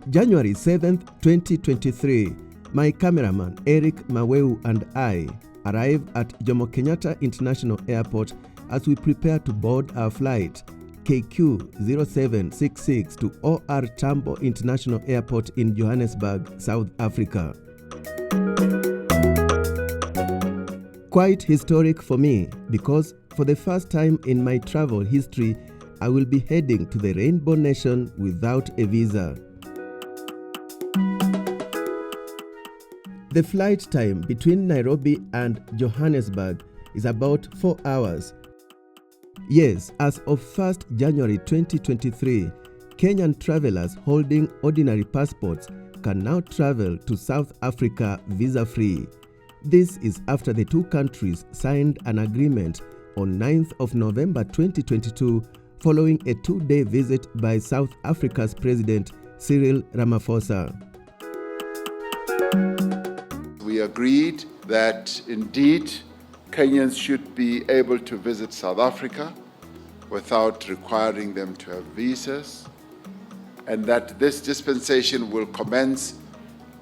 January 7th, 2023, my cameraman Eric Maweu and I arrive at Jomo Kenyatta International Airport as we prepare to board our flight KQ0766 to OR Tambo International Airport in Johannesburg, South Africa. Quite historic for me because for the first time in my travel history, I will be heading to the Rainbow Nation without a visa. The flight time between Nairobi and Johannesburg is about 4 hours. Yes, as of 1st January 2023, Kenyan travelers holding ordinary passports can now travel to South Africa visa-free. This is after the two countries signed an agreement on 9th of November 2022 following a 2-day visit by South Africa's President Cyril Ramaphosa. We agreed that indeed Kenyans should be able to visit South Africa without requiring them to have visas, and that this dispensation will commence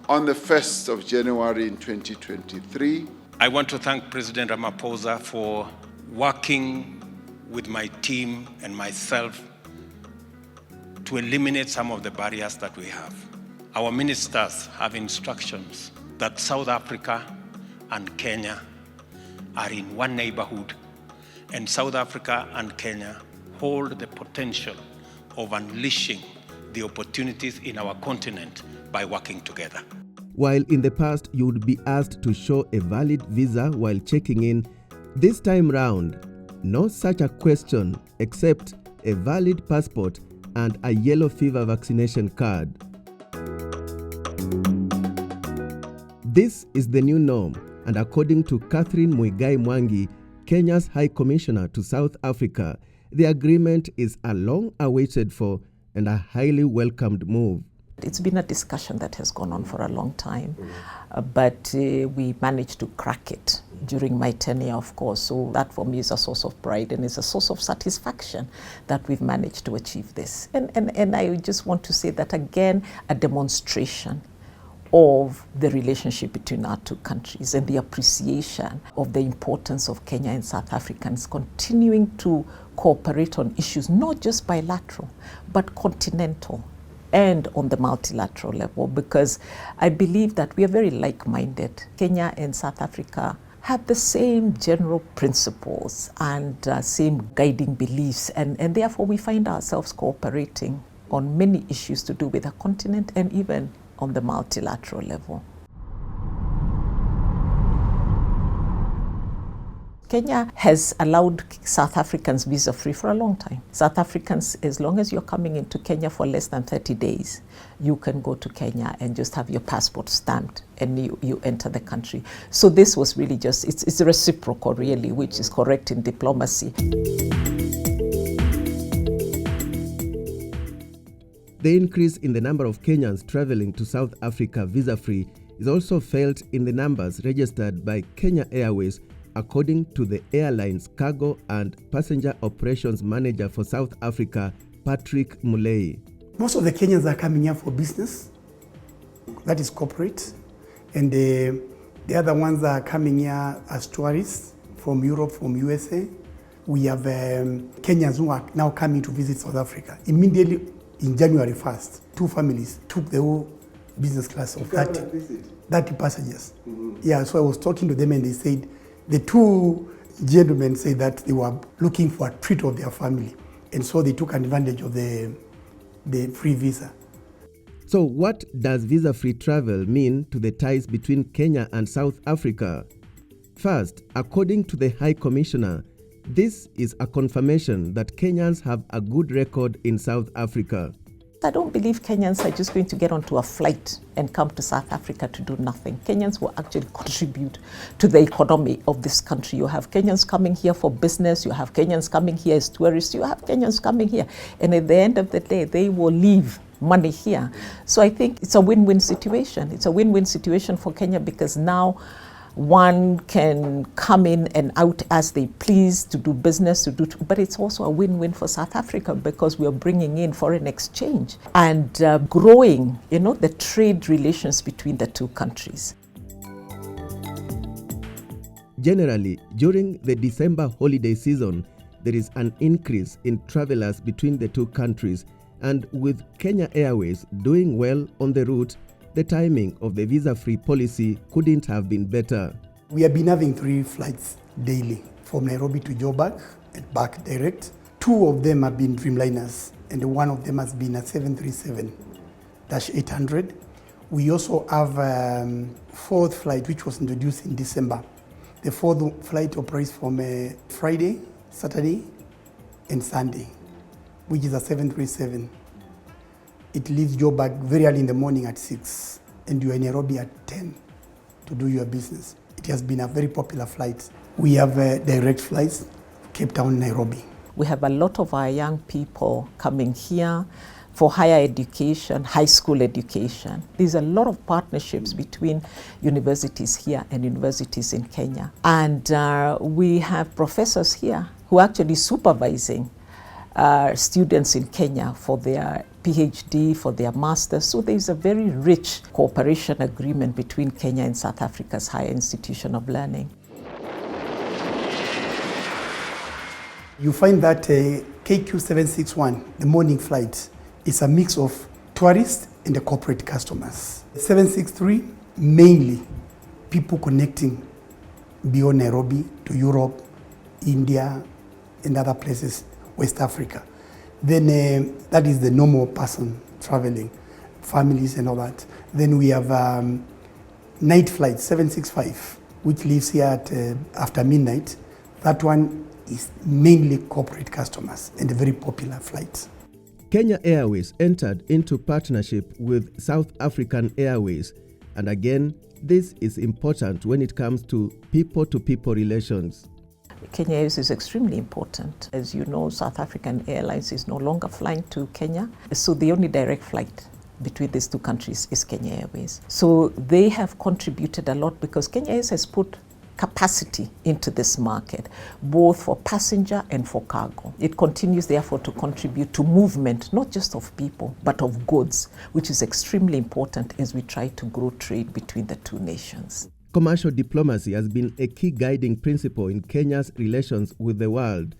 on the 1st of January in 2023. I want to thank President Ramaphosa for working with my team and myself to eliminate some of the barriers that we have. Our ministers have instructions that South Africa and Kenya are in one neighborhood, and South Africa and Kenya hold the potential of unleashing the opportunities in our continent by working together. While in the past you would be asked to show a valid visa while checking in, this time round, no such a question except a valid passport and a yellow fever vaccination card. This is the new norm, and according to Catherine Muigai Mwangi, Kenya's High Commissioner to South Africa, the agreement is a long-awaited for and a highly welcomed move. It's been a discussion that has gone on for a long time, but we managed to crack it during my tenure, of course. So that for me is a source of pride and is a source of satisfaction that we've managed to achieve this. And I just want to say that again, a demonstration of the relationship between our two countries and the appreciation of the importance of Kenya and South Africans continuing to cooperate on issues not just bilateral, but continental and on the multilateral level, because I believe that we are very like-minded. Kenya and South Africa have the same general principles and same guiding beliefs, and therefore we find ourselves cooperating on many issues to do with the continent and even on the multilateral level. Kenya has allowed South Africans visa-free for a long time. South Africans, as long as you're coming into Kenya for less than 30 days, you can go to Kenya and just have your passport stamped and you enter the country. So this was really just, it's reciprocal really, which is correct in diplomacy. The increase in the number of Kenyans traveling to South Africa visa-free is also felt in the numbers registered by Kenya Airways, according to the airline's cargo and passenger operations manager for South Africa, Patrick Mulei. Most of the Kenyans are coming here for business, that is corporate, and the other ones are coming here as tourists from Europe, from USA. We have Kenyans who are now coming to visit South Africa. Immediately in January 1st, 2 families took the whole business class of 30 passengers. Mm-hmm. Yeah, so I was talking to them and they said, the 2 gentlemen said that they were looking for a treat of their family. And so they took advantage of the free visa. So what does visa-free travel mean to the ties between Kenya and South Africa? First, according to the High Commissioner, this is a confirmation that Kenyans have a good record in South Africa. I don't believe Kenyans are just going to get onto a flight and come to South Africa to do nothing. Kenyans will actually contribute to the economy of this country. You have Kenyans coming here for business, you have Kenyans coming here as tourists, you have Kenyans coming here, and at the end of the day, they will leave money here. So I think it's a win-win situation. It's a win-win situation for Kenya because now One can come in and out as they please to do business, but it's also a win-win for South Africa because we are bringing in foreign exchange and growing, the trade relations between the two countries. Generally, during the December holiday season, there is an increase in travelers between the two countries, and with Kenya Airways doing well on the route, the timing of the visa-free policy couldn't have been better. We have been having 3 flights daily from Nairobi to Joburg and back direct. 2 of them have been Dreamliners, and one of them has been a 737-800. We also have a 4th flight which was introduced in December. The 4th flight operates from Friday, Saturday, and Sunday, which is a 737. It leaves Joburg very early in the morning at 6, and you are in Nairobi at 10 to do your business. It has been a very popular flight. We have direct flights, Cape Town, Nairobi. We have a lot of our young people coming here for higher education, high school education. There's a lot of partnerships between universities here and universities in Kenya. And we have professors here who are actually supervising students in Kenya for their PhD, for their masters. So there's a very rich cooperation agreement between Kenya and South Africa's higher institution of learning. You find that KQ761, the morning flight, is a mix of tourists and the corporate customers. 763, mainly people connecting beyond Nairobi to Europe, India, and other places, West Africa. Then that is the normal person traveling, families and all that. Then we have night flight, 765, which leaves here at, after midnight. That one is mainly corporate customers and a very popular flight. Kenya Airways entered into partnership with South African Airways, and again, this is important when it comes to people-to-people relations. Kenya Airways is extremely important. As you know, South African Airlines is no longer flying to Kenya, so the only direct flight between these two countries is Kenya Airways. So they have contributed a lot because Kenya Airways has put capacity into this market, both for passenger and for cargo. It continues therefore to contribute to movement, not just of people, but of goods, which is extremely important as we try to grow trade between the two nations. Commercial diplomacy has been a key guiding principle in Kenya's relations with the world.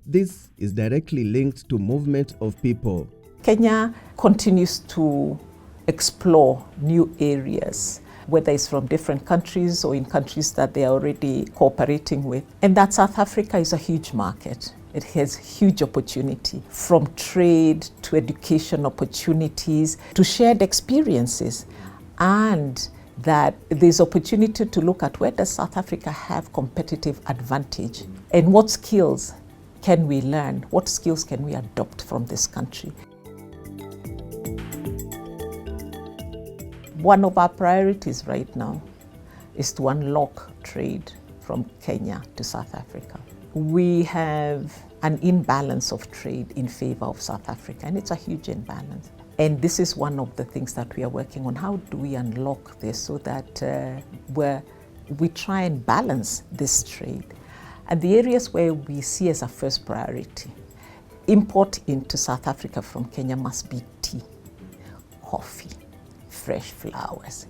This is directly linked to movement of people. Kenya continues to explore new areas, whether it's from different countries or in countries that they are already cooperating with. And that South Africa is a huge market. It has huge opportunity, from trade to education opportunities to shared experiences. And that there's opportunity to look at where does South Africa have competitive advantage and what skills can we learn, what skills can we adopt from this country. One of our priorities right now is to unlock trade from Kenya to South Africa. We have an imbalance of trade in favor of South Africa, and it's a huge imbalance. And this is one of the things that we are working on. How do we unlock this so that we try and balance this trade? And the areas where we see as a first priority, import into South Africa from Kenya must be tea, coffee, fresh flowers,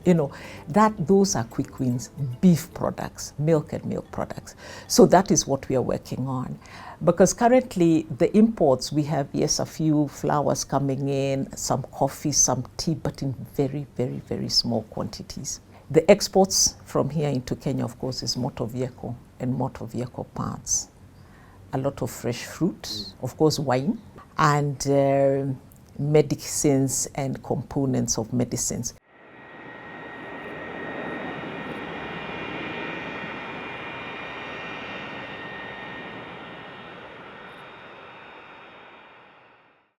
those are quick wins. Beef products, milk and milk products. So that is what we are working on. Because currently the imports, we have, yes, a few flowers coming in, some coffee, some tea, but in very, very, very small quantities. The exports from here into Kenya, of course, is motor vehicle and motor vehicle parts. A lot of fresh fruit, of course, wine, and medicines and components of medicines.